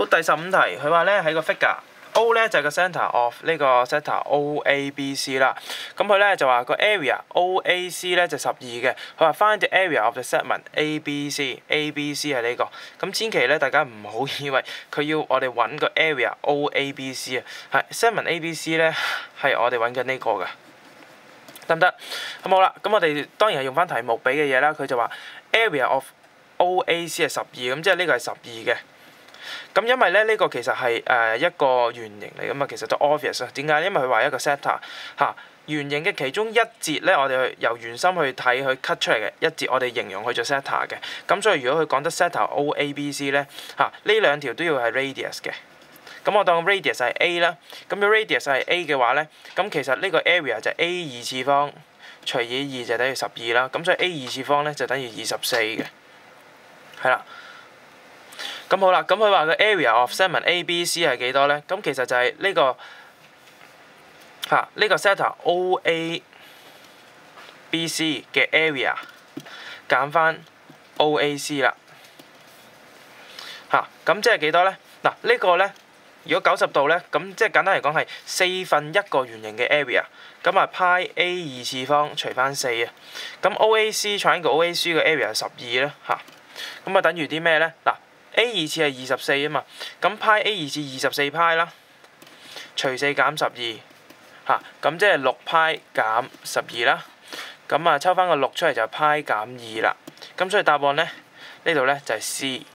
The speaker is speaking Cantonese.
好，第15題，佢話咧喺個 figure O 咧就係個 centre of 呢個 sector OABC 啦。咁佢咧就話個 area OAC 咧就12嘅。佢話 find the area of the segment ABC，ABC 係呢個。咁千祈咧大家唔好以為佢要我哋揾個 area OABC 啊，係 segment ABC 咧係我哋揾緊呢個嘅，得唔得？咁好啦，咁我哋當然係用翻題目俾嘅嘢啦。佢就話 area of OAC 係12，咁即係呢個係12嘅。咁因為咧呢個其實係一個圓形嚟㗎嘛，其實就 obvious 啊。點解？因為佢話一個 sector 嚇圓形嘅其中一節咧，我哋由圓心去睇去 cut 出嚟嘅一節，我哋形容佢做 sector 嘅。咁所以如果佢講得 sector OABC 咧嚇，呢兩條都要係 radius 嘅。咁我當 radius 係 A 啦，咁如果 radius 係 A 嘅話咧，咁其實呢個 area 就係 A 二次方除以2就等於12啦。咁所以 A 二次方咧就等於24嘅，係啦。咁好啦，咁佢話個 area of segment ABC 係幾多咧？咁其實就係呢個呢個 sector OABC 嘅 area 減翻 OAC 啦。咁即係幾多咧？嗱，呢個咧，如果90度咧，咁即係簡單嚟講係1/4個圓形嘅 area。咁啊派 A 二次方除翻4啊。咁 OAC triangle OAC 嘅 area 係12啦。咁啊等於啲咩咧？嗱。A 二次係24啊嘛，咁派 A 二次24派啦，除4減12，咁即係6派減12啦，咁啊抽翻個6出嚟就派減2啦，咁所以答案咧呢度咧就係 C。